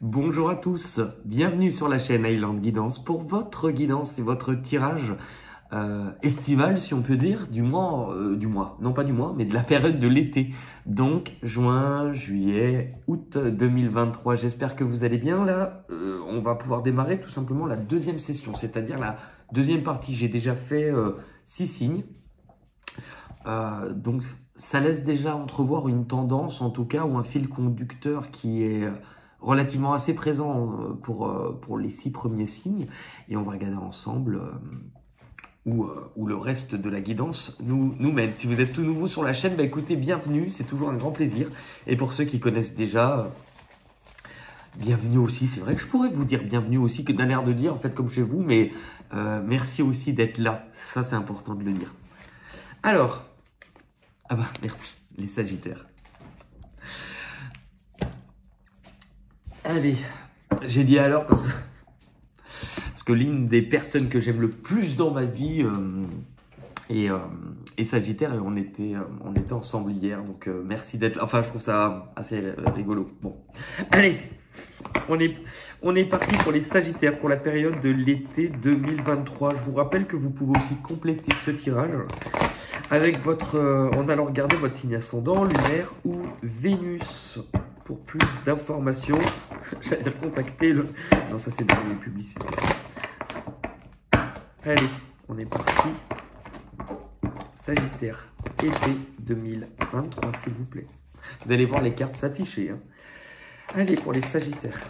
Bonjour à tous, bienvenue sur la chaîne Highland Guidance pour votre guidance et votre tirage estival, si on peut dire, non pas du mois, mais de la période de l'été. Donc juin, juillet, août 2023. J'espère que vous allez bien. Là, on va pouvoir démarrer tout simplement la deuxième session, c'est-à-dire la deuxième partie. J'ai déjà fait 6 signes. Donc ça laisse déjà entrevoir une tendance, en tout cas, ou un fil conducteur qui est relativement assez présent pour les 6 premiers signes. Et on va regarder ensemble où le reste de la guidance nous mène. Si vous êtes tout nouveau sur la chaîne, bah écoutez, bienvenue, c'est toujours un grand plaisir. Et pour ceux qui connaissent déjà, bienvenue aussi. C'est vrai que je pourrais vous dire bienvenue aussi, que d'un air de dire, en fait, comme chez vous, mais merci aussi d'être là. Ça, c'est important de le dire. Alors, ah bah merci, les Sagittaires. Allez, j'ai dit alors parce que l'une des personnes que j'aime le plus dans ma vie est Sagittaire, et on était ensemble hier, donc merci d'être là. Enfin, je trouve ça assez rigolo. Bon, allez, on est parti pour les Sagittaires pour la période de l'été 2023. Je vous rappelle que vous pouvez aussi compléter ce tirage avec en allant regarder votre signe ascendant, lunaire ou Vénus. Pour plus d'informations, j'allais dire contacter le... Non, ça c'est dans les publicités. Allez, on est parti. Sagittaire, été 2023, s'il vous plaît. Vous allez voir les cartes s'afficher. Hein. Allez, pour les Sagittaires.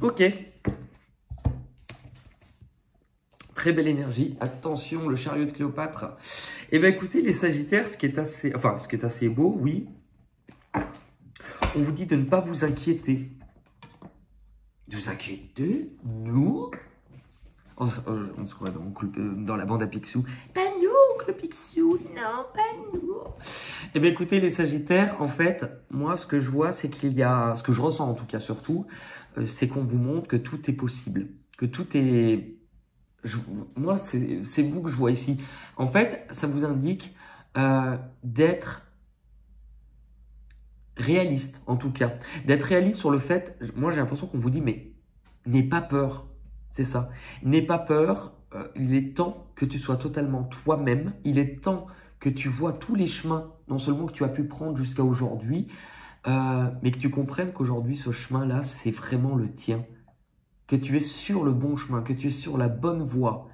Ok. Très belle énergie. Attention, le chariot de Cléopâtre. Eh bien, écoutez, les Sagittaires, ce qui est assez beau, oui. On vous dit de ne pas vous inquiéter. Vous inquiéter? Nous? On se croit dans la bande à Picsou. Pas nous, oncle Picsou. Non, pas nous. Eh bien, écoutez, les Sagittaires, en fait, moi, ce que je vois, c'est qu'il y a... Ce que je ressens, en tout cas, surtout, c'est qu'on vous montre que tout est possible. Que tout est... Moi, c'est vous que je vois ici. En fait, ça vous indique d'être réaliste, en tout cas. D'être réaliste sur le fait, moi j'ai l'impression qu'on vous dit, mais n'aie pas peur. C'est ça. N'aie pas peur. Il est temps que tu sois totalement toi-même. Il est temps que tu vois tous les chemins, non seulement que tu as pu prendre jusqu'à aujourd'hui, mais que tu comprennes qu'aujourd'hui, ce chemin-là, c'est vraiment le tien. Que tu es sur le bon chemin, que tu es sur la bonne voie,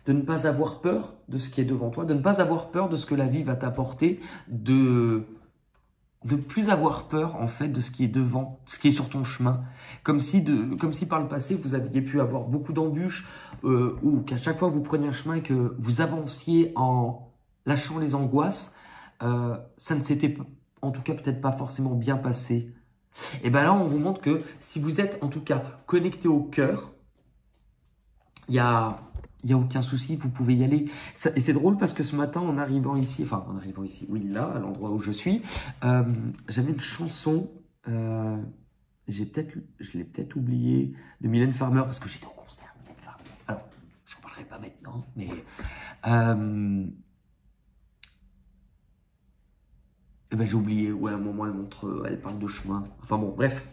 de ne pas avoir peur de ce qui est devant toi, de ne pas avoir peur de ce que la vie va t'apporter, de plus avoir peur en fait de ce qui est devant, ce qui est sur ton chemin, comme si par le passé vous aviez pu avoir beaucoup d'embûches ou qu'à chaque fois vous preniez un chemin et que vous avanciez en lâchant les angoisses, ça ne s'était en tout cas peut-être pas forcément bien passé. Et bien là, on vous montre que si vous êtes en tout cas connecté au cœur, il y a aucun souci, vous pouvez y aller. Et c'est drôle parce que ce matin, en arrivant ici, oui, là, à l'endroit où je suis, j'avais une chanson, je l'ai peut-être oubliée, de Mylène Farmer, parce que j'étais au concert de Mylène Farmer. Alors, je n'en parlerai pas maintenant, mais... Eh ben, j'ai oublié, ouais, à un moment, elle parle de chemin. Enfin bon, bref.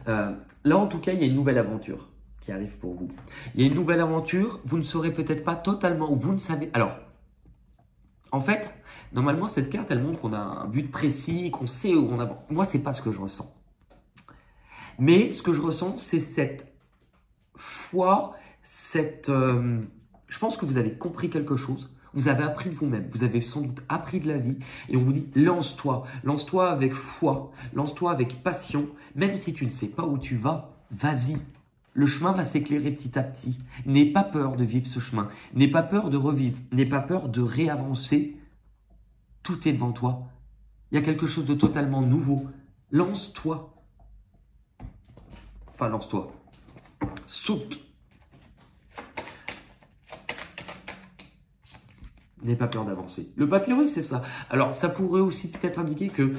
Là, en tout cas, il y a une nouvelle aventure qui arrive pour vous. Il y a une nouvelle aventure, vous ne saurez peut-être pas totalement, ou vous ne savez... Alors, en fait, normalement, cette carte, elle montre qu'on a un but précis, qu'on sait où on avance. Moi, c'est pas ce que je ressens. Mais ce que je ressens, c'est cette foi, je pense que vous avez compris quelque chose. Vous avez appris de vous-même, vous avez sans doute appris de la vie et on vous dit lance-toi avec foi, lance-toi avec passion, même si tu ne sais pas où tu vas, vas-y. Le chemin va s'éclairer petit à petit. N'aie pas peur de vivre ce chemin, n'aie pas peur de revivre, n'aie pas peur de réavancer. Tout est devant toi. Il y a quelque chose de totalement nouveau. Lance-toi. Enfin, lance-toi. Saute. N'aie pas peur d'avancer. Le papyrus, c'est ça. Alors, ça pourrait aussi peut-être indiquer que...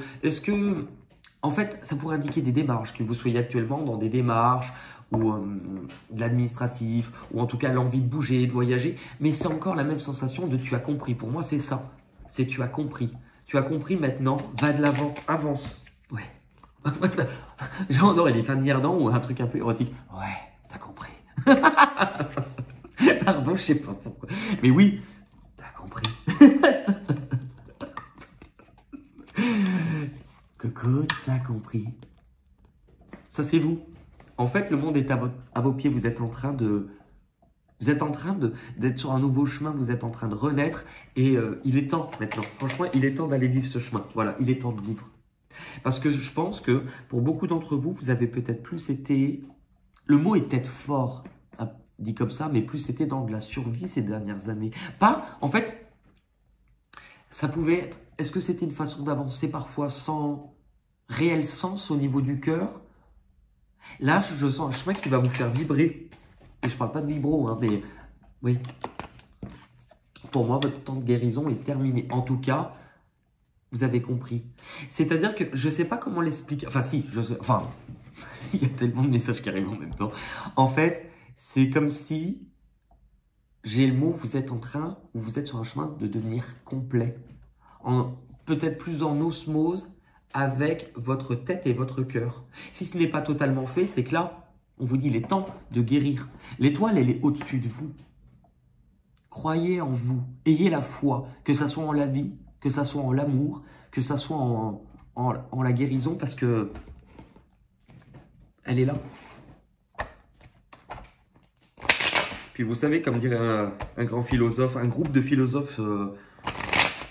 En fait, ça pourrait indiquer des démarches, que vous soyez actuellement dans des démarches ou de l'administratif, ou en tout cas l'envie de bouger, de voyager. Mais c'est encore la même sensation de tu as compris. Pour moi, c'est ça. c'est tu as compris. Tu as compris maintenant, va de l'avant, avance. Ouais. Genre, on aurait des fans d'Irdan ou un truc un peu érotique. Ouais, t'as compris. Pardon, je sais pas pourquoi. Mais oui, t'as compris. Coco, t'as compris. Ça, c'est vous. En fait, le monde est à vos pieds. Vous êtes en train d'être sur un nouveau chemin. Vous êtes en train de renaître. Et il est temps maintenant. Franchement, il est temps d'aller vivre ce chemin. Voilà, il est temps de vivre. Parce que je pense que pour beaucoup d'entre vous, vous avez peut-être plus été... Le mot est peut-être fort, hein, dit comme ça, mais plus été dans de la survie ces dernières années. Pas, en fait, ça pouvait être... Est-ce que c'était une façon d'avancer parfois sans réel sens au niveau du cœur? Là, je sens un chemin qui va vous faire vibrer. Et je parle pas de vibro, hein, mais oui. Pour moi, votre temps de guérison est terminé. En tout cas, vous avez compris. C'est-à-dire que je ne sais pas comment l'expliquer. Enfin, si, je sais. Enfin, il y a tellement de messages qui arrivent en même temps. En fait, c'est comme si j'ai le mot, vous êtes sur un chemin de devenir complet. Peut-être plus en osmose avec votre tête et votre cœur. Si ce n'est pas totalement fait, c'est que là, on vous dit, il est temps de guérir. L'étoile, elle est au-dessus de vous. Croyez en vous. Ayez la foi, que ça soit en la vie, que ça soit en l'amour, que ça soit en la guérison, parce que elle est là. Puis vous savez, comme dirait un grand philosophe, un groupe de philosophes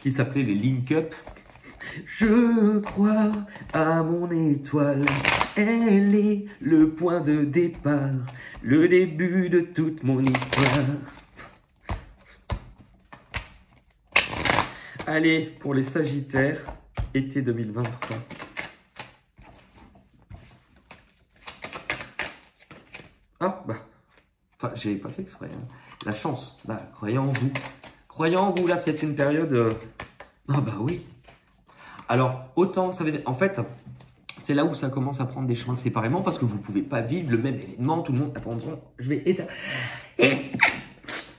qui s'appelait les Link Up, je crois à mon étoile, elle est le point de départ, le début de toute mon histoire. Allez, pour les Sagittaires, été 2023. Ah, bah, enfin, j'ai pas fait exprès. Hein. La chance, bah, croyez en vous. Croyez en vous, là, c'est une période... Ah, bah oui. Alors, autant, ça veut dire... En fait, c'est là où ça commence à prendre des chemins séparément, parce que vous pouvez pas vivre le même événement, tout le monde... Attention, je vais éteindre...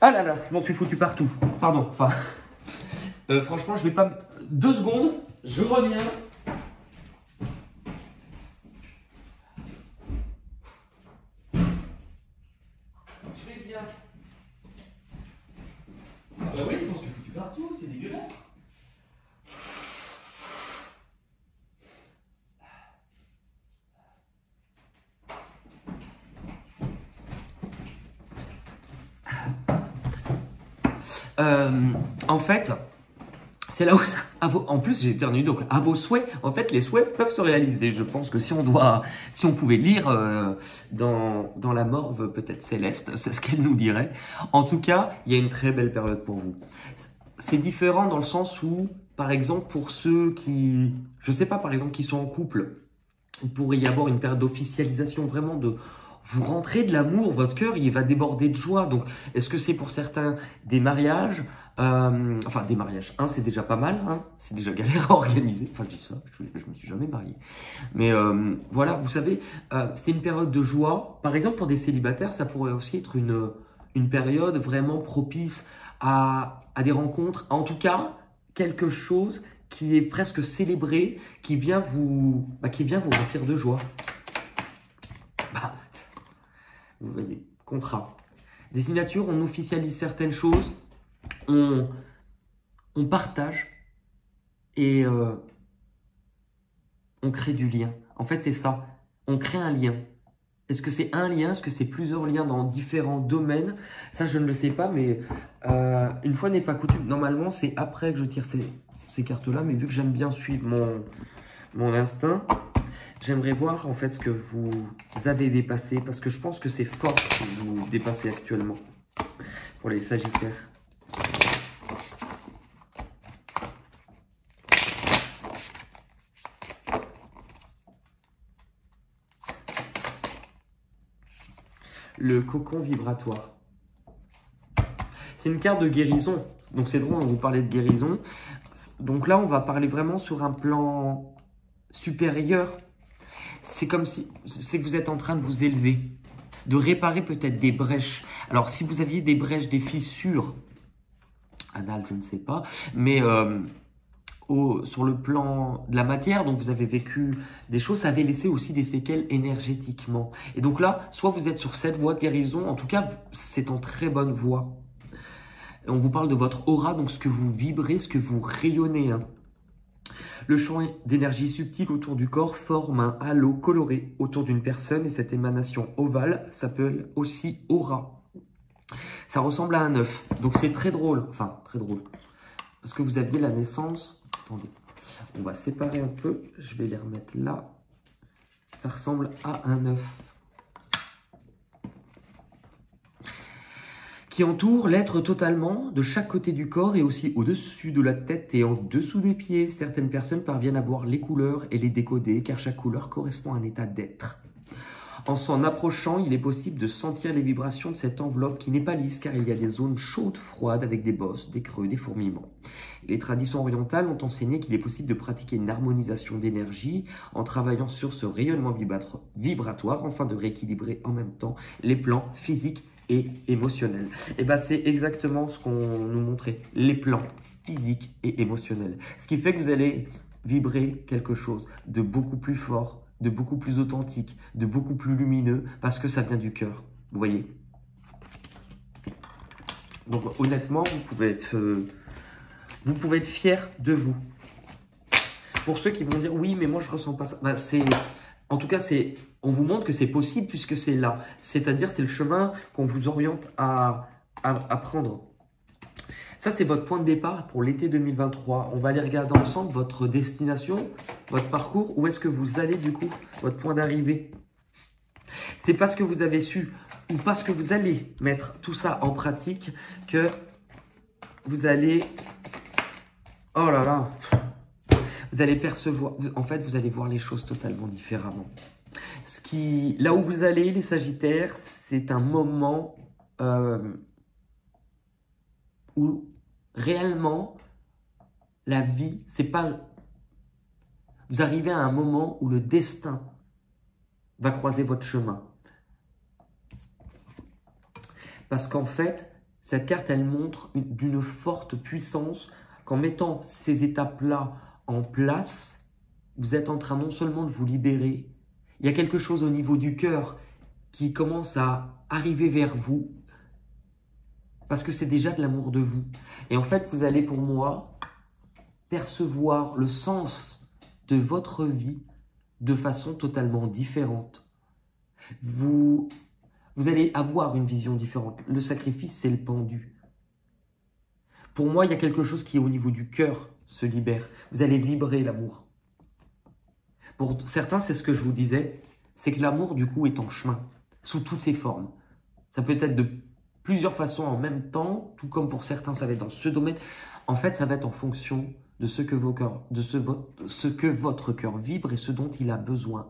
Ah là là, je m'en suis foutu partout. Pardon, enfin... franchement, je vais pas... 2 secondes, je reviens. Je vais bien. Ah bah oui, je m'en suis foutu partout, c'est dégueulasse. En fait... C'est là où ça... En plus, j'ai éternué, donc à vos souhaits. En fait, les souhaits peuvent se réaliser. Je pense que si on pouvait lire dans la morve, peut-être céleste, c'est ce qu'elle nous dirait. En tout cas, il y a une très belle période pour vous. C'est différent dans le sens où, par exemple, pour ceux qui, je sais pas, par exemple, qui sont en couple, il pourrait y avoir une période d'officialisation, vraiment de... Vous rentrez de l'amour, votre cœur, il va déborder de joie. Donc, est-ce que c'est pour certains des mariages enfin, des mariages, c'est déjà pas mal, hein, c'est déjà galère à organiser. Enfin, je dis ça, je me suis jamais marié. Mais voilà, vous savez, c'est une période de joie. Par exemple, pour des célibataires, ça pourrait aussi être une période vraiment propice à des rencontres. En tout cas, quelque chose qui est presque célébré, qui vient vous remplir de joie. Bah, vous voyez, contrat. Des signatures, on officialise certaines choses. On partage et on crée du lien. En fait, c'est ça. On crée un lien. Est-ce que c'est un lien? Est-ce que c'est plusieurs liens dans différents domaines? Ça, je ne le sais pas, mais une fois n'est pas coutume. Normalement, c'est après que je tire ces cartes-là, mais vu que j'aime bien suivre mon instinct, j'aimerais voir en fait ce que vous avez dépassé, parce que je pense que c'est fort ce que vous dépassez actuellement pour les Sagittaires. Le cocon vibratoire. C'est une carte de guérison. Donc c'est drôle, on vous parlait de guérison. Donc là, on va parler vraiment sur un plan supérieur. C'est comme si c'est que vous êtes en train de vous élever, de réparer peut-être des brèches. Alors si vous aviez des brèches, des fissures anal, je ne sais pas, mais sur le plan de la matière, donc vous avez vécu des choses, ça avait laissé aussi des séquelles énergétiquement. Et donc là, soit vous êtes sur cette voie de guérison, en tout cas, c'est en très bonne voie. Et on vous parle de votre aura, donc ce que vous vibrez, ce que vous rayonnez, hein. Le champ d'énergie subtile autour du corps forme un halo coloré autour d'une personne et cette émanation ovale s'appelle aussi aura. Ça ressemble à un œuf, donc c'est très drôle, enfin très drôle, parce que vous aviez la naissance, attendez, on va séparer un peu, je vais les remettre là, ça ressemble à un œuf. Qui entoure l'être totalement de chaque côté du corps et aussi au-dessus de la tête et en dessous des pieds. Certaines personnes parviennent à voir les couleurs et les décoder car chaque couleur correspond à un état d'être. En s'en approchant, il est possible de sentir les vibrations de cette enveloppe qui n'est pas lisse car il y a des zones chaudes, froides avec des bosses, des creux, des fourmillements. Les traditions orientales ont enseigné qu'il est possible de pratiquer une harmonisation d'énergie en travaillant sur ce rayonnement vibratoire afin de rééquilibrer en même temps les plans physiques et émotionnel. Et bien c'est exactement ce qu'on nous montrait, les plans physiques et émotionnels. Ce qui fait que vous allez vibrer quelque chose de beaucoup plus fort, de beaucoup plus authentique, de beaucoup plus lumineux, parce que ça vient du cœur, vous voyez. Donc honnêtement, vous pouvez être fiers de vous. Pour ceux qui vont dire, oui, mais moi je ressens pas ça, ben, en tout cas, on vous montre que c'est possible puisque c'est là. C'est-à-dire, c'est le chemin qu'on vous oriente à prendre. Ça, c'est votre point de départ pour l'été 2023. On va aller regarder ensemble votre destination, votre parcours. Où est-ce que vous allez du coup, votre point d'arrivée. C'est parce que vous avez su ou parce que vous allez mettre tout ça en pratique que vous allez... Oh là là, vous allez percevoir, en fait, vous allez voir les choses totalement différemment. Là où vous allez, les Sagittaires, c'est un moment où réellement, la vie, c'est pas... Vous arrivez à un moment où le destin va croiser votre chemin. Parce qu'en fait, cette carte, elle montre d'une forte puissance qu'en mettant ces étapes-là en place, vous êtes en train non seulement de vous libérer, il y a quelque chose au niveau du cœur qui commence à arriver vers vous parce que c'est déjà de l'amour de vous. Et en fait, vous allez pour moi percevoir le sens de votre vie de façon totalement différente. Vous allez avoir une vision différente. Le sacrifice, c'est le pendu. Pour moi, il y a quelque chose qui, au niveau du cœur, se libère. Vous allez vibrer l'amour. Pour certains, c'est ce que je vous disais, c'est que l'amour, du coup, est en chemin, sous toutes ses formes. Ça peut être de plusieurs façons en même temps, tout comme pour certains, ça va être dans ce domaine. En fait, ça va être en fonction de ce que votre cœur vibre et ce dont il a besoin.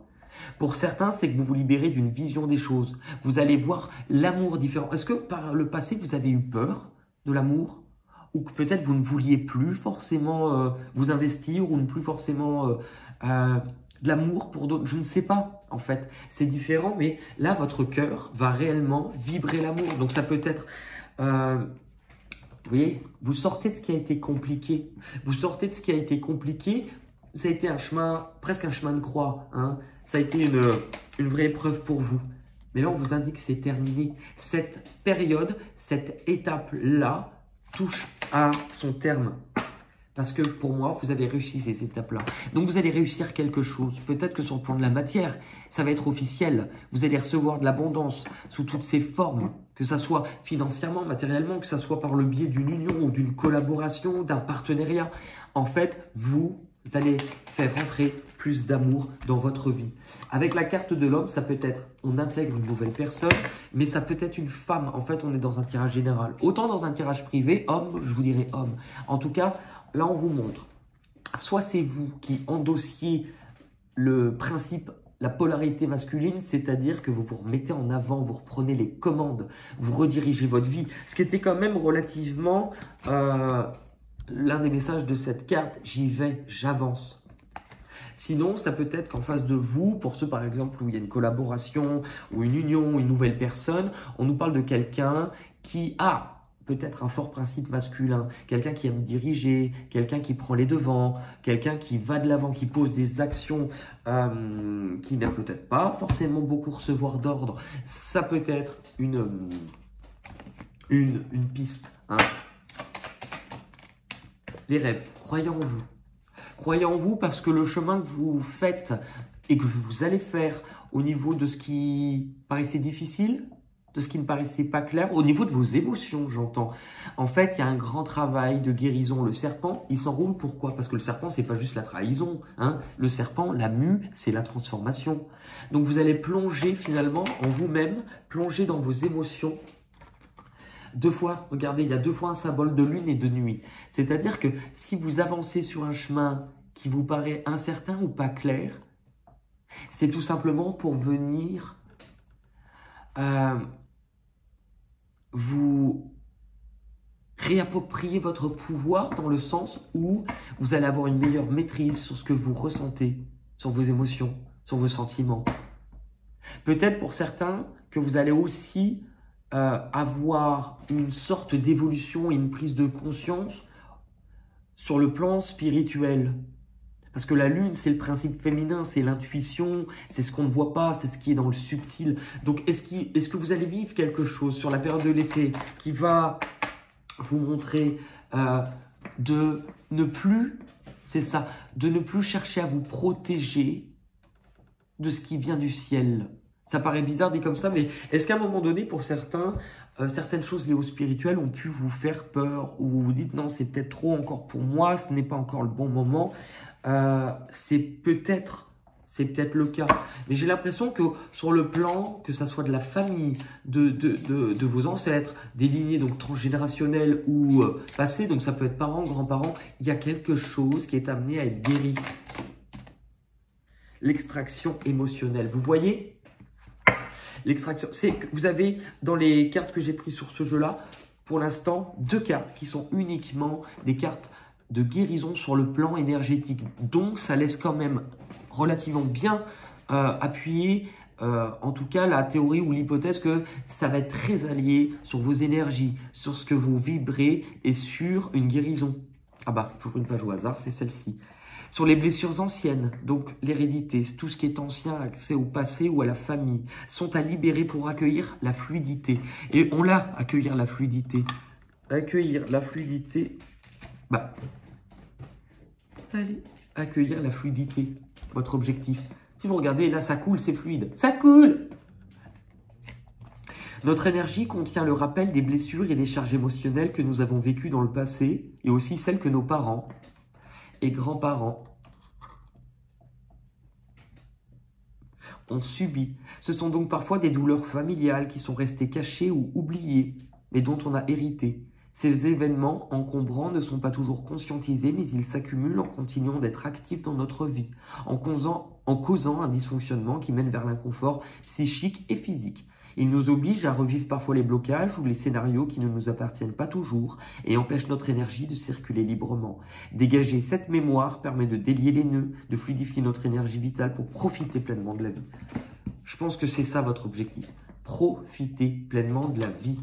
Pour certains, c'est que vous vous libérez d'une vision des choses. Vous allez voir l'amour différent. Est-ce que par le passé, vous avez eu peur de l'amour? Ou que peut-être vous ne vouliez plus forcément vous investir ou ne plus forcément de l'amour pour d'autres? Je ne sais pas, en fait. C'est différent, mais là, votre cœur va réellement vibrer l'amour. Donc, ça peut être... vous voyez, vous sortez de ce qui a été compliqué. Vous sortez de ce qui a été compliqué. Ça a été un chemin, presque un chemin de croix, hein. Ça a été une vraie épreuve pour vous. Mais là, on vous indique que c'est terminé. Cette période, cette étape-là, touche à son terme. Parce que pour moi, vous avez réussi ces étapes-là. Donc, vous allez réussir quelque chose. Peut-être que sur le plan de la matière, ça va être officiel. Vous allez recevoir de l'abondance sous toutes ses formes. Que ça soit financièrement, matériellement, que ça soit par le biais d'une union ou d'une collaboration, d'un partenariat. En fait, vous allez faire rentrer plus d'amour dans votre vie. Avec la carte de l'homme, ça peut être, on intègre une nouvelle personne, mais ça peut être une femme. En fait, on est dans un tirage général. Autant dans un tirage privé, homme, je vous dirais homme. En tout cas, là, on vous montre. Soit c'est vous qui endossiez le principe, la polarité masculine, c'est-à-dire que vous vous remettez en avant, vous reprenez les commandes, vous redirigez votre vie. Ce qui était quand même relativement l'un des messages de cette carte, j'y vais, j'avance. Sinon, ça peut être qu'en face de vous, pour ceux par exemple où il y a une collaboration ou une union, une nouvelle personne, on nous parle de quelqu'un qui a peut-être un fort principe masculin, quelqu'un qui aime diriger, quelqu'un qui prend les devants, quelqu'un qui va de l'avant, qui pose des actions, qui n'aime peut-être pas forcément beaucoup recevoir d'ordre. Ça peut être une piste. Hein. Les rêves, croyez en vous. Croyez en vous parce que le chemin que vous faites et que vous allez faire au niveau de ce qui paraissait difficile, de ce qui ne paraissait pas clair, au niveau de vos émotions, j'entends. En fait, il y a un grand travail de guérison. Le serpent, il s'enroule. Pourquoi? Parce que le serpent, c'est pas juste la trahison. Hein. Le serpent, la mue, c'est la transformation. Donc, vous allez plonger finalement en vous-même, plonger dans vos émotions. 2 fois, regardez, il y a 2 fois un symbole de lune et de nuit. C'est-à-dire que si vous avancez sur un chemin qui vous paraît incertain ou pas clair, c'est tout simplement pour venir vous réapproprier votre pouvoir dans le sens où vous allez avoir une meilleure maîtrise sur ce que vous ressentez, sur vos émotions, sur vos sentiments. Peut-être pour certains que vous allez aussi avoir une sorte d'évolution et une prise de conscience sur le plan spirituel. Parce que la lune, c'est le principe féminin, c'est l'intuition, c'est ce qu'on ne voit pas, c'est ce qui est dans le subtil. Donc, est-ce que vous allez vivre quelque chose sur la période de l'été qui va vous montrer de ne plus, c'est ça, de ne plus chercher à vous protéger de ce qui vient du ciel? Ça paraît bizarre dit comme ça, mais est-ce qu'à un moment donné, pour certains, certaines choses liées au spirituel ont pu vous faire peur, ou vous vous dites non, c'est peut-être trop encore pour moi, ce n'est pas encore le bon moment? C'est peut-être le cas. Mais j'ai l'impression que sur le plan, que ça soit de la famille, de vos ancêtres, des lignées donc transgénérationnelles ou passées, donc ça peut être parents, grands-parents, il y a quelque chose qui est amené à être guéri. L'extraction émotionnelle. Vous voyez? L'extraction, c'est que vous avez dans les cartes que j'ai prises sur ce jeu-là, pour l'instant, 2 cartes qui sont uniquement des cartes de guérison sur le plan énergétique. Donc, ça laisse quand même relativement bien appuyer, en tout cas, la théorie ou l'hypothèse que ça va être très allié sur vos énergies, sur ce que vous vibrez et sur une guérison. Ah bah, j'ouvre une page au hasard, c'est celle-ci. Sur les blessures anciennes, donc l'hérédité, tout ce qui est ancien, accès au passé ou à la famille, sont à libérer pour accueillir la fluidité. Et on l'a, accueillir la fluidité. Accueillir la fluidité, bah, allez, accueillir la fluidité, votre objectif. Si vous regardez, là, ça coule, c'est fluide. Ça coule! Notre énergie contient le rappel des blessures et des charges émotionnelles que nous avons vécues dans le passé et aussi celles que nos parents et grands-parents ont subi. Ce sont donc parfois des douleurs familiales qui sont restées cachées ou oubliées, mais dont on a hérité. Ces événements encombrants ne sont pas toujours conscientisés, mais ils s'accumulent en continuant d'être actifs dans notre vie, en causant un dysfonctionnement qui mène vers l'inconfort psychique et physique. Ils nous obligent à revivre parfois les blocages ou les scénarios qui ne nous appartiennent pas toujours et empêchent notre énergie de circuler librement. Dégager cette mémoire permet de délier les nœuds, de fluidifier notre énergie vitale pour profiter pleinement de la vie. Je pense que c'est ça votre objectif. Profiter pleinement de la vie.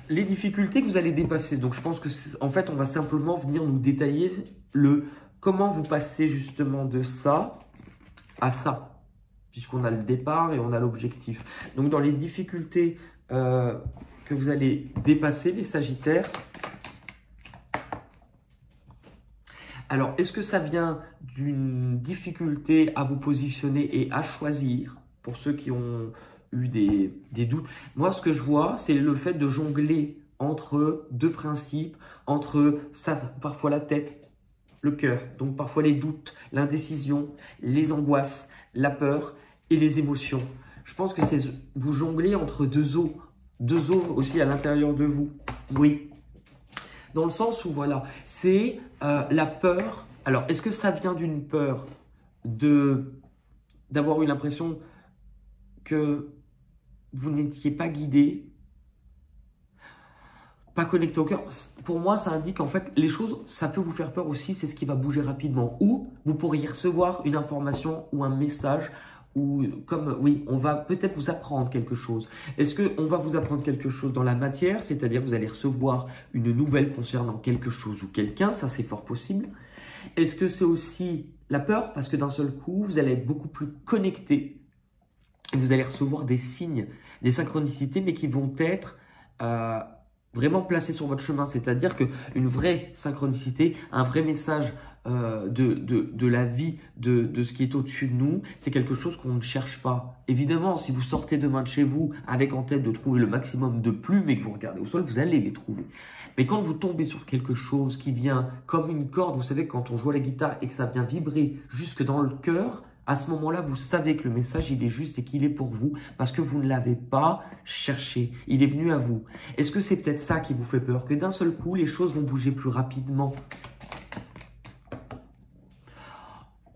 Les difficultés que vous allez dépasser. Donc je pense que en fait on va simplement venir nous détailler comment vous passez justement de ça à ça. Puisqu'on a le départ et on a l'objectif. Donc, dans les difficultés que vous allez dépasser, les Sagittaires, alors, est-ce que ça vient d'une difficulté à vous positionner et à choisir, pour ceux qui ont eu des doutes? Moi, ce que je vois, c'est le fait de jongler entre 2 principes, entre ça, parfois la tête, le cœur, donc parfois les doutes, l'indécision, les angoisses, la peur et les émotions. Je pense que c'est vous jonglez entre 2 eaux aussi à l'intérieur de vous. Oui. Dans le sens où, voilà, c'est la peur. Alors, est-ce que ça vient d'une peur d'avoir eu l'impression que vous n'étiez pas guidé, pas connecté au cœur? Pour moi, ça indique en fait les choses, ça peut vous faire peur aussi, c'est ce qui va bouger rapidement. Ou vous pourriez recevoir une information ou un message ou comme, oui, on va peut-être vous apprendre quelque chose. Est-ce qu'on va vous apprendre quelque chose dans la matière, c'est-à-dire vous allez recevoir une nouvelle concernant quelque chose ou quelqu'un, ça c'est fort possible. Est-ce que c'est aussi la peur, parce que d'un seul coup, vous allez être beaucoup plus connecté et vous allez recevoir des signes, des synchronicités, mais qui vont être vraiment placés sur votre chemin, c'est-à-dire qu'une vraie synchronicité, un vrai message de la vie, de ce qui est au-dessus de nous, c'est quelque chose qu'on ne cherche pas. Évidemment, si vous sortez demain de chez vous avec en tête de trouver le maximum de plumes et que vous regardez au sol, vous allez les trouver. Mais quand vous tombez sur quelque chose qui vient comme une corde, vous savez quand on joue à la guitare et que ça vient vibrer jusque dans le cœur, à ce moment-là, vous savez que le message, il est juste et qu'il est pour vous parce que vous ne l'avez pas cherché. Il est venu à vous. Est-ce que c'est peut-être ça qui vous fait peur? Que d'un seul coup, les choses vont bouger plus rapidement?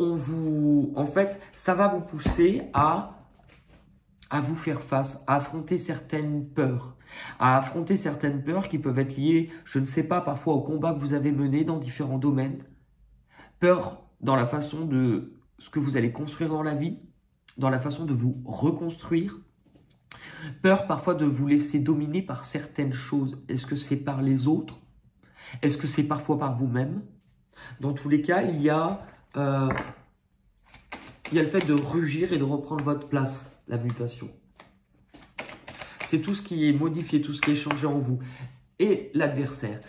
En fait, ça va vous pousser à vous faire face, à affronter certaines peurs. À affronter certaines peurs qui peuvent être liées, je ne sais pas, parfois au combat que vous avez mené dans différents domaines. Peur dans la façon de ce que vous allez construire dans la vie, dans la façon de vous reconstruire. Peur parfois de vous laisser dominer par certaines choses. Est-ce que c'est par les autres? Est-ce que c'est parfois par vous-même? Dans tous les cas, il y a le fait de rugir et de reprendre votre place, la mutation. C'est tout ce qui est modifié, tout ce qui est changé en vous. Et l'adversaire.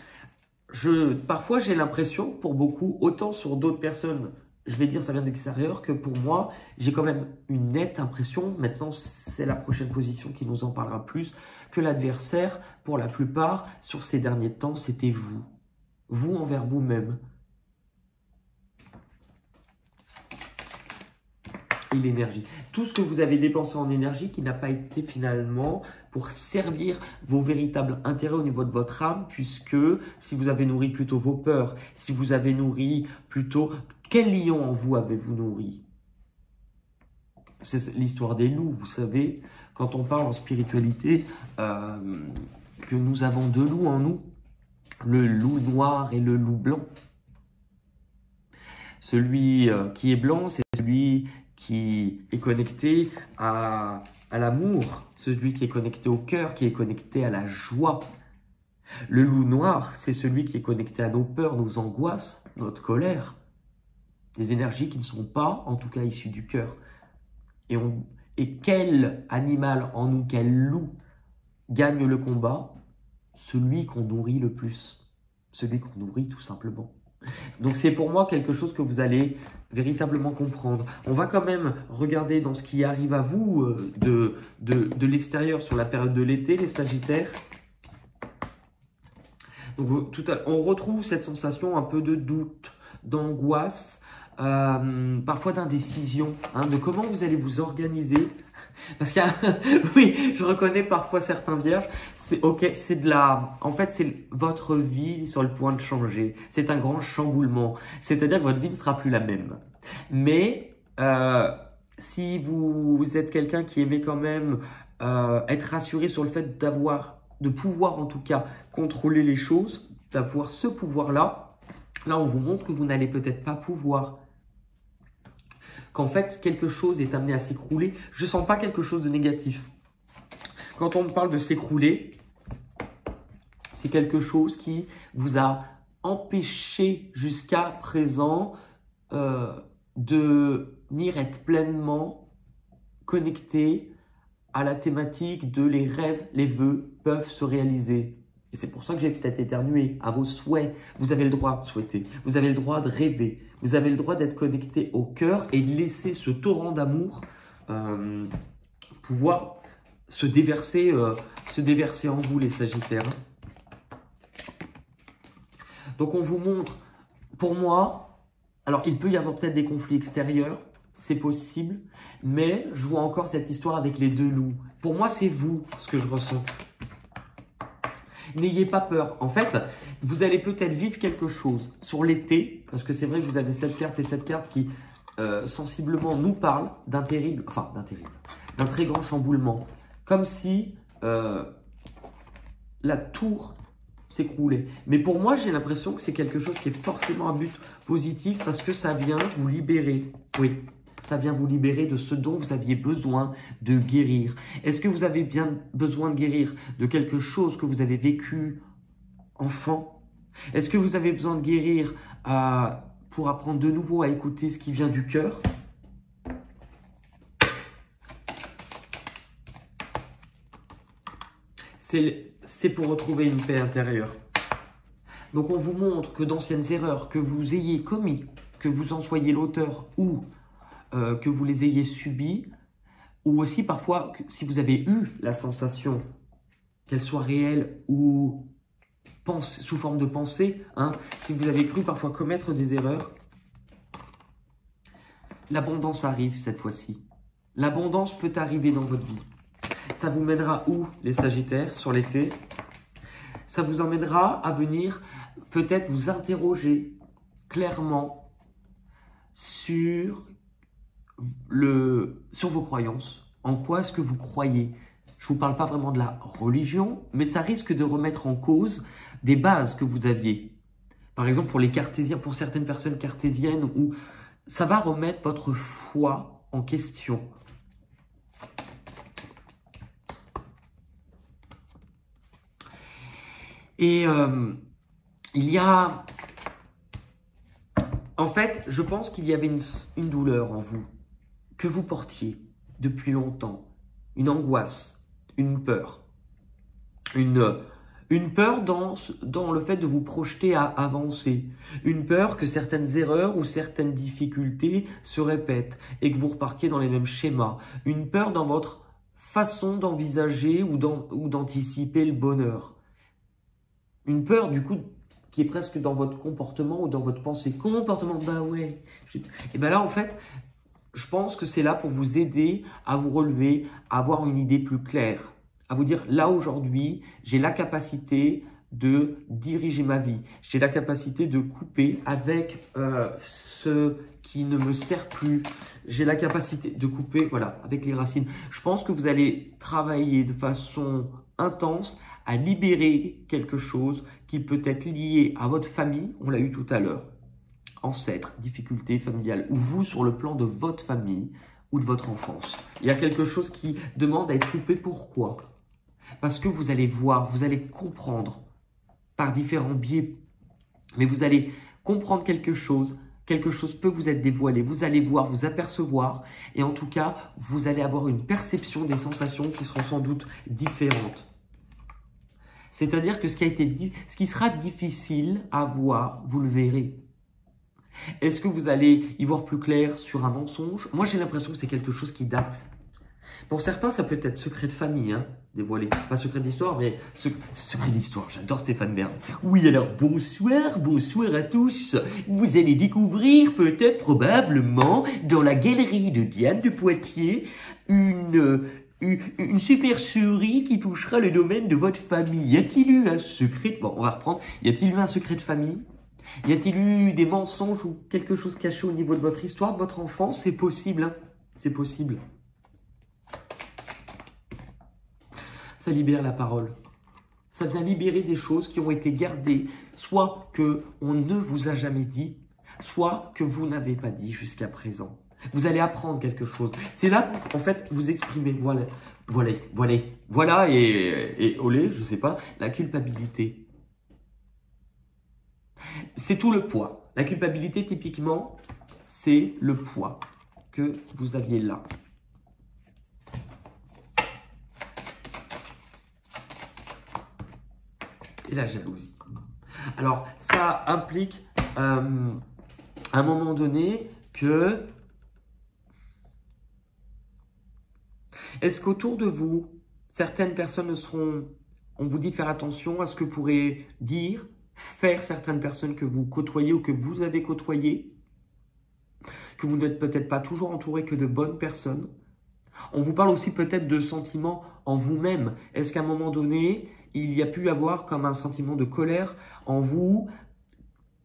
Parfois, j'ai l'impression, pour beaucoup, autant sur d'autres personnes, je vais dire ça vient de l'extérieur, que pour moi, j'ai quand même une nette impression, maintenant c'est la prochaine position qui nous en parlera plus, que l'adversaire, pour la plupart, sur ces derniers temps, c'était vous. Vous envers vous-même. Et l'énergie. Tout ce que vous avez dépensé en énergie qui n'a pas été finalement pour servir vos véritables intérêts au niveau de votre âme, puisque si vous avez nourri plutôt vos peurs, si vous avez nourri plutôt... Quel lion en vous avez-vous nourri? C'est l'histoire des loups, vous savez, quand on parle en spiritualité, que nous avons deux loups en nous, le loup noir et le loup blanc. Celui qui est blanc, c'est celui qui est connecté à l'amour, celui qui est connecté au cœur, qui est connecté à la joie. Le loup noir, c'est celui qui est connecté à nos peurs, nos angoisses, notre colère. Des énergies qui ne sont pas, en tout cas, issues du cœur. Et quel animal en nous, quel loup gagne le combat? Celui qu'on nourrit le plus. Celui qu'on nourrit tout simplement. Donc c'est pour moi quelque chose que vous allez véritablement comprendre. On va quand même regarder dans ce qui arrive à vous de l'extérieur sur la période de l'été, les Sagittaires. Donc, on retrouve cette sensation un peu de doute, d'angoisse, parfois d'indécision, de comment vous allez vous organiser. Parce que oui, je reconnais parfois certains vierges, c'est ok, c'est en fait c'est votre vie sur le point de changer. C'est un grand chamboulement, c'est-à-dire que votre vie ne sera plus la même. Mais si vous êtes quelqu'un qui aimait quand même être rassuré sur le fait de pouvoir en tout cas contrôler les choses, d'avoir ce pouvoir-là, là on vous montre que vous n'allez peut-être pas pouvoir. Qu'en fait, quelque chose est amené à s'écrouler. Je ne sens pas quelque chose de négatif. Quand on me parle de s'écrouler, c'est quelque chose qui vous a empêché jusqu'à présent de venir être pleinement connecté à la thématique de les rêves, les vœux peuvent se réaliser. Et c'est pour ça que j'ai peut-être éternué à vos souhaits. Vous avez le droit de souhaiter, vous avez le droit de rêver, vous avez le droit d'être connecté au cœur et de laisser ce torrent d'amour pouvoir se déverser en vous, les Sagittaires. Donc on vous montre, pour moi, alors il peut y avoir peut-être des conflits extérieurs, c'est possible, mais je vois encore cette histoire avec les deux loups. Pour moi, c'est vous ce que je ressens. N'ayez pas peur. En fait, vous allez peut-être vivre quelque chose sur l'été, parce que c'est vrai que vous avez cette carte et cette carte qui sensiblement nous parlent d'un très grand chamboulement. Comme si la tour s'écroulait. Mais pour moi, j'ai l'impression que c'est quelque chose qui est forcément un but positif parce que ça vient vous libérer. Oui. Ça vient vous libérer de ce dont vous aviez besoin de guérir. Est-ce que vous avez bien besoin de guérir de quelque chose que vous avez vécu enfant? Est-ce que vous avez besoin de guérir pour apprendre de nouveau à écouter ce qui vient du cœur? C'est pour retrouver une paix intérieure. Donc on vous montre que d'anciennes erreurs que vous ayez commises, que vous en soyez l'auteur ou que vous les ayez subies, ou aussi parfois si vous avez eu la sensation qu'elle soit réelle ou sous forme de pensée, hein, si vous avez cru parfois commettre des erreurs, l'abondance arrive cette fois-ci. L'abondance peut arriver dans votre vie. Ça vous mènera où, les Sagittaires, sur l'été? Ça vous emmènera à venir peut-être vous interroger clairement sur vos croyances. En quoi est-ce que vous croyez? Je ne vous parle pas vraiment de la religion, mais ça risque de remettre en cause des bases que vous aviez. Par exemple, pour les cartésiens, pour certaines personnes cartésiennes, où ça va remettre votre foi en question. Et il y a... En fait, je pense qu'il y avait une douleur en vous, que vous portiez depuis longtemps. Une angoisse, une peur. Une peur dans le fait de vous projeter à avancer. Une peur que certaines erreurs ou certaines difficultés se répètent et que vous repartiez dans les mêmes schémas. Une peur dans votre façon d'envisager ou d'anticiper le bonheur. Une peur, du coup, qui est presque dans votre comportement ou dans votre pensée. Comportement, bah ouais. Et bien là, en fait, je pense que c'est là pour vous aider à vous relever, à avoir une idée plus claire. À vous dire, là, aujourd'hui, j'ai la capacité de diriger ma vie. J'ai la capacité de couper avec ce qui ne me sert plus. J'ai la capacité de couper, voilà, avec les racines. Je pense que vous allez travailler de façon intense à libérer quelque chose qui peut être lié à votre famille, on l'a eu tout à l'heure, ancêtres, difficultés familiales, ou vous sur le plan de votre famille ou de votre enfance. Il y a quelque chose qui demande à être coupé. Pourquoi? Parce que vous allez voir, vous allez comprendre par différents biais, mais vous allez comprendre quelque chose peut vous être dévoilé, vous allez voir, vous apercevoir, et en tout cas, vous allez avoir une perception des sensations qui seront sans doute différentes. C'est-à-dire que ce qui sera difficile à voir, vous le verrez. Est-ce que vous allez y voir plus clair sur un mensonge? Moi, j'ai l'impression que c'est quelque chose qui date. Pour certains, ça peut être secret de famille, hein, dévoilé. Pas secret d'histoire, mais secret d'histoire. J'adore Stéphane Bern. Oui, alors bonsoir à tous. Vous allez découvrir peut-être, probablement, dans la galerie de Diane de Poitiers, une supercherie qui touchera le domaine de votre famille. Y a-t-il eu un secret? Bon, on va reprendre. Y a-t-il eu un secret de famille? Y a-t-il eu des mensonges ou quelque chose caché au niveau de votre histoire, de votre enfance? C'est possible, hein? C'est possible. Ça libère la parole. Ça vient libérer des choses qui ont été gardées, soit qu'on ne vous a jamais dit, soit que vous n'avez pas dit jusqu'à présent. Vous allez apprendre quelque chose. C'est là pour, en fait, vous exprimer. Voilà, et olé, je sais pas, la culpabilité. C'est tout le poids. La culpabilité, typiquement, c'est le poids que vous aviez là. Et la jalousie. Alors, ça implique, à un moment donné, que... Est-ce qu'autour de vous, certaines personnes seront... On vous dit de faire attention à ce que pourraient dire, faire certaines personnes que vous côtoyez ou que vous avez côtoyées, que vous n'êtes peut-être pas toujours entouré que de bonnes personnes. On vous parle aussi peut-être de sentiments en vous-même. Est-ce qu'à un moment donné, il y a pu avoir comme un sentiment de colère en vous,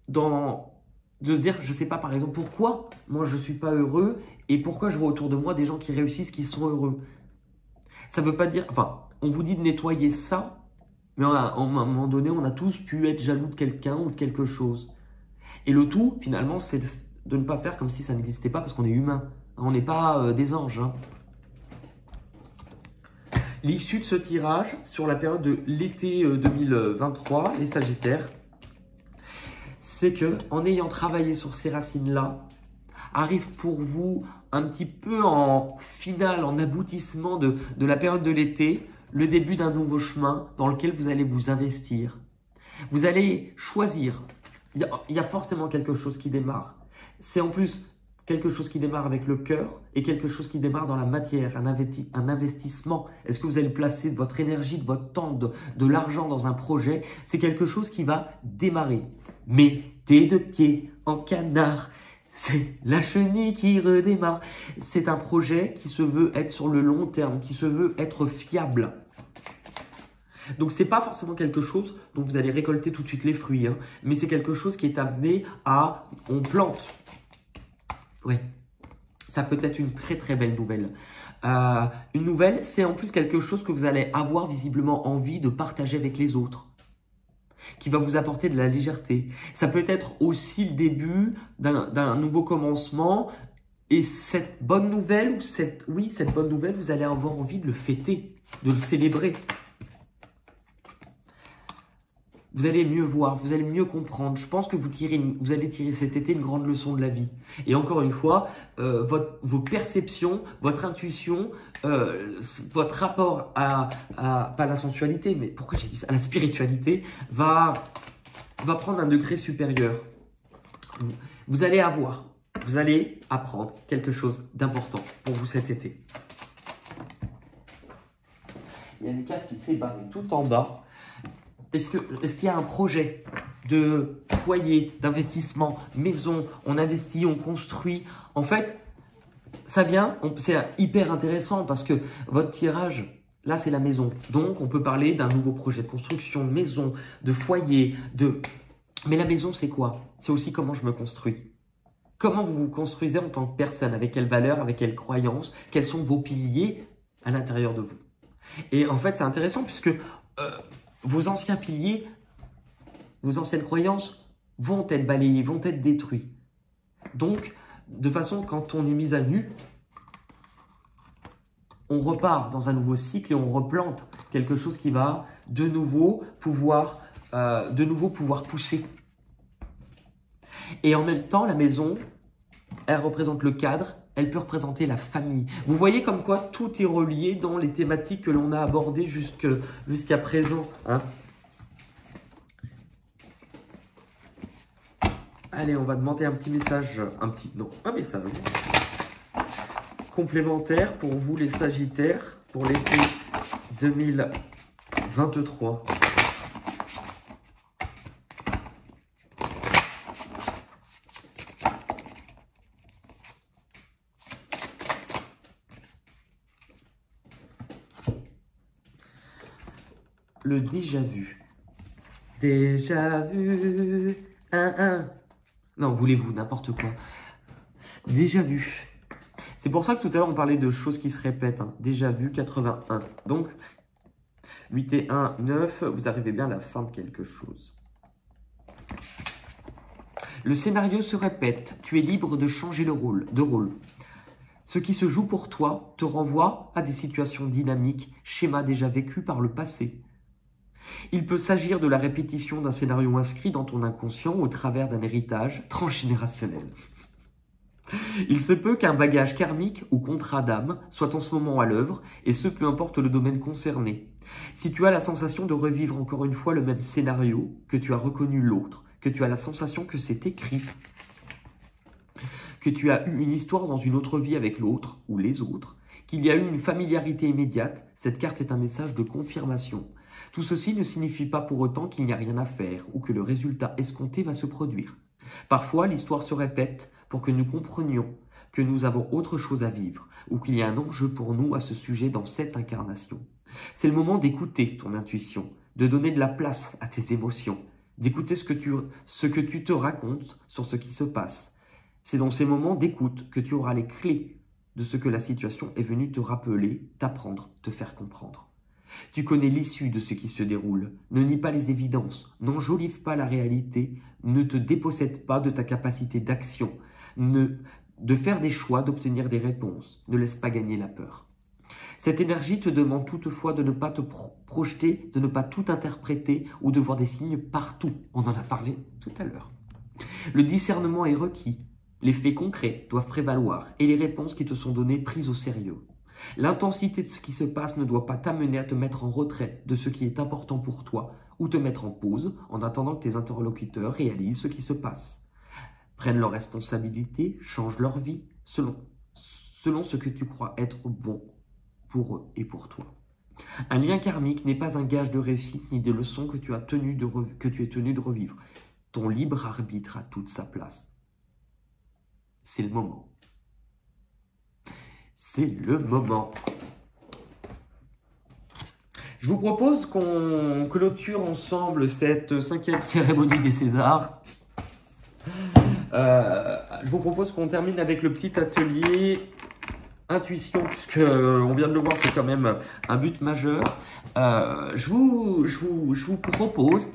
de se dire, je ne sais pas, par exemple, pourquoi moi je ne suis pas heureux et pourquoi je vois autour de moi des gens qui réussissent, qui sont heureux. Ça ne veut pas dire, enfin, on vous dit de nettoyer ça, mais à un moment donné, on a tous pu être jaloux de quelqu'un ou de quelque chose. Et le tout, finalement, c'est de ne pas faire comme si ça n'existait pas parce qu'on est humain. On n'est pas des anges. Hein. L'issue de ce tirage sur la période de l'été 2023, les Sagittaires, c'est que en ayant travaillé sur ces racines-là, arrive pour vous un petit peu en finale, en aboutissement de la période de l'été, le début d'un nouveau chemin dans lequel vous allez vous investir. Vous allez choisir. Il y a forcément quelque chose qui démarre. C'est en plus quelque chose qui démarre avec le cœur et quelque chose qui démarre dans la matière, un investissement. Est-ce que vous allez placer de votre énergie, de votre temps, de l'argent dans un projet? C'est quelque chose qui va démarrer. Mettez deux pieds en canard. C'est la chenille qui redémarre. C'est un projet qui se veut être sur le long terme, qui se veut être fiable. Donc, ce n'est pas forcément quelque chose dont vous allez récolter tout de suite les fruits, hein, mais c'est quelque chose qui est amené à… On plante. Oui, ça peut être une très très belle nouvelle. Une nouvelle, c'est en plus quelque chose que vous allez avoir visiblement envie de partager avec les autres, qui va vous apporter de la légèreté. Ça peut être aussi le début d'un nouveau commencement. Et cette bonne nouvelle, cette bonne nouvelle, vous allez avoir envie de le fêter, de le célébrer. Vous allez mieux voir, vous allez mieux comprendre. Je pense que vous allez tirer cet été une grande leçon de la vie. Et encore une fois, vos perceptions, votre intuition, votre rapport pas la sensualité, mais pourquoi j'ai dit ça, à la spiritualité, va prendre un degré supérieur. Vous allez apprendre quelque chose d'important pour vous cet été. Il y a une carte qui s'est barrée tout en bas. Est-ce qu'il y a un projet de foyer, d'investissement, maison, on investit, on construit? En fait, ça vient, c'est hyper intéressant parce que votre tirage, là, c'est la maison. Donc, on peut parler d'un nouveau projet de construction, de maison, de foyer, Mais la maison, c'est quoi? C'est aussi comment je me construis. Comment vous vous construisez en tant que personne? Avec quelles valeurs, avec quelles croyances? Quels sont vos piliers à l'intérieur de vous? Et en fait, c'est intéressant puisque… vos anciens piliers, vos anciennes croyances vont être balayées, vont être détruits. Donc, de façon, quand on est mis à nu, on repart dans un nouveau cycle et on replante quelque chose qui va de nouveau pouvoir pousser. Et en même temps, la maison, elle représente le cadre, elle peut représenter la famille. Vous voyez comme quoi tout est relié dans les thématiques que l'on a abordées jusqu'à présent. Hein. Allez, on va demander un petit message, un message complémentaire pour vous les Sagittaires pour l'été 2023. Le déjà vu. Déjà vu. Non, voulez-vous, n'importe quoi. Déjà vu. C'est pour ça que tout à l'heure, on parlait de choses qui se répètent. Hein. Déjà vu, 81. Donc, 8 et 1, 9. Vous arrivez bien à la fin de quelque chose. Le scénario se répète. Tu es libre de changer de rôle. Ce qui se joue pour toi te renvoie à des situations dynamiques, schémas déjà vécus par le passé. Il peut s'agir de la répétition d'un scénario inscrit dans ton inconscient au travers d'un héritage transgénérationnel. Il se peut qu'un bagage karmique ou contrat d'âme soit en ce moment à l'œuvre, et ce peu importe le domaine concerné. Si tu as la sensation de revivre encore une fois le même scénario, que tu as reconnu l'autre, que tu as la sensation que c'est écrit, que tu as eu une histoire dans une autre vie avec l'autre ou les autres, qu'il y a eu une familiarité immédiate, cette carte est un message de confirmation. Tout ceci ne signifie pas pour autant qu'il n'y a rien à faire ou que le résultat escompté va se produire. Parfois, l'histoire se répète pour que nous comprenions que nous avons autre chose à vivre ou qu'il y a un enjeu pour nous à ce sujet dans cette incarnation. C'est le moment d'écouter ton intuition, de donner de la place à tes émotions, d'écouter ce que tu te racontes sur ce qui se passe. C'est dans ces moments d'écoute que tu auras les clés de ce que la situation est venue te rappeler, t'apprendre, te faire comprendre. Tu connais l'issue de ce qui se déroule. Ne nie pas les évidences, n'enjolive pas la réalité, ne te dépossède pas de ta capacité d'action. de faire des choix, d'obtenir des réponses. Ne laisse pas gagner la peur. Cette énergie te demande toutefois de ne pas te projeter, de ne pas tout interpréter ou de voir des signes partout. On en a parlé tout à l'heure. Le discernement est requis. Les faits concrets doivent prévaloir et les réponses qui te sont données prises au sérieux. L'intensité de ce qui se passe ne doit pas t'amener à te mettre en retrait de ce qui est important pour toi ou te mettre en pause en attendant que tes interlocuteurs réalisent ce qui se passe. Prennent leurs responsabilités, changent leur vie selon ce que tu crois être bon pour eux et pour toi. Un lien karmique n'est pas un gage de réussite ni des leçons que tu es tenu de revivre. Ton libre arbitre a toute sa place. C'est le moment. C'est le moment. Je vous propose qu'on clôture ensemble cette 5e cérémonie des Césars. Je vous propose qu'on termine avec le petit atelier intuition, puisque on vient de le voir, c'est quand même un but majeur. Je vous propose,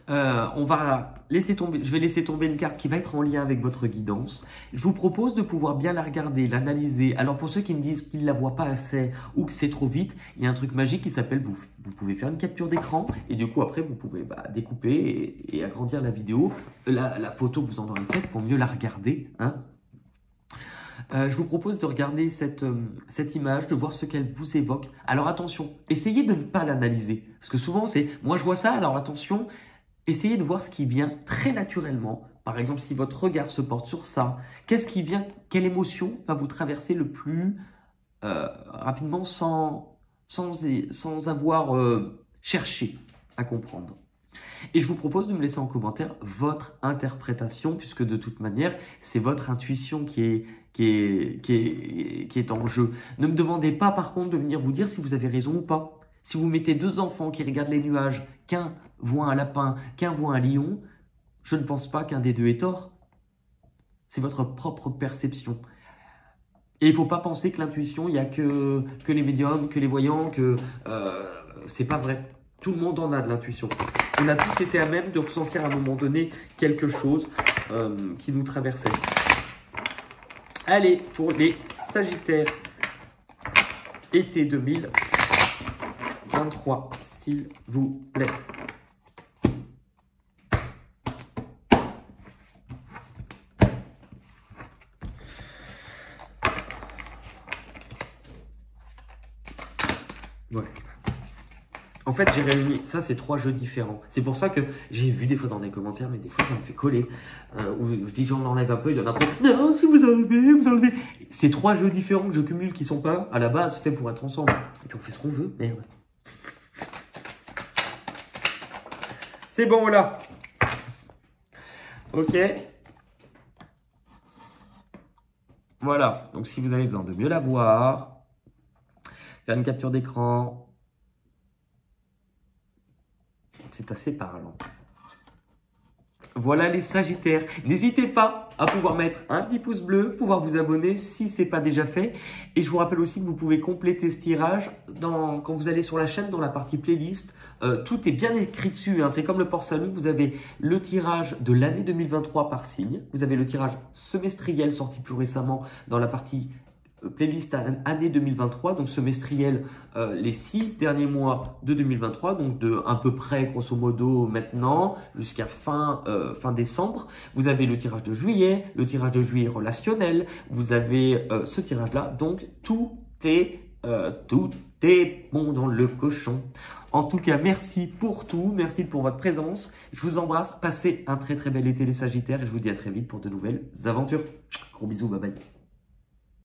on va laisser tomber, je vais laisser tomber une carte qui va être en lien avec votre guidance. Je vous propose de pouvoir bien la regarder, l'analyser. Alors pour ceux qui me disent qu'ils ne la voient pas assez ou que c'est trop vite, il y a un truc magique qui s'appelle, vous pouvez faire une capture d'écran et du coup après vous pouvez découper et agrandir la vidéo, la photo que vous en aurez faite pour mieux la regarder. Je vous propose de regarder cette image, de voir ce qu'elle vous évoque. Alors attention, essayez de ne pas l'analyser. Parce que souvent c'est, moi je vois ça, alors attention, essayez de voir ce qui vient très naturellement. Par exemple, si votre regard se porte sur ça, qu'est-ce qui vient, quelle émotion va vous traverser le plus rapidement sans avoir cherché à comprendre. Et je vous propose de me laisser en commentaire votre interprétation, puisque de toute manière, c'est votre intuition qui est en jeu. Ne me demandez pas par contre de venir vous dire si vous avez raison ou pas. Si vous mettez 2 enfants qui regardent les nuages, qu'un voit un lapin, qu'un voit un lion, je ne pense pas qu'un des 2 ait tort. C'est votre propre perception. Et il ne faut pas penser que l'intuition, il n'y a que les médiums, que les voyants, que c'est pas vrai. Tout le monde en a de l'intuition. On a tous été à même de ressentir à un moment donné quelque chose qui nous traversait. Allez, pour les Sagittaires, été 2023, s'il vous plaît. Ouais. En fait, j'ai réuni, ça c'est 3 jeux différents. C'est pour ça que j'ai vu des fois dans des commentaires, mais des fois ça me fait coller. Où je dis j'en enlève un peu, il y en a trop. Non, si vous enlevez. C'est 3 jeux différents que je cumule qui sont pas à la base faits pour être ensemble. Et puis on fait ce qu'on veut, merde. C'est bon là. Ok. Voilà. Donc si vous avez besoin de mieux la voir, faire une capture d'écran. C'est assez parlant. Voilà les Sagittaires. N'hésitez pas à pouvoir mettre un petit pouce bleu, pouvoir vous abonner si ce n'est pas déjà fait. Et je vous rappelle aussi que vous pouvez compléter ce tirage quand vous allez sur la chaîne, dans la partie playlist. Tout est bien écrit dessus. C'est comme le port-salut. Vous avez le tirage de l'année 2023 par signe. Vous avez le tirage semestriel sorti plus récemment dans la partie playlist année 2023, donc semestriel, les 6 derniers mois de 2023, donc de à peu près grosso modo maintenant jusqu'à fin décembre. Vous avez le tirage de juillet relationnel, vous avez ce tirage là, donc tout est bon dans le cochon. En tout cas, merci pour tout, merci pour votre présence, je vous embrasse, passez un très bel été les Sagittaires et je vous dis à très vite pour de nouvelles aventures. Gros bisous, bye bye.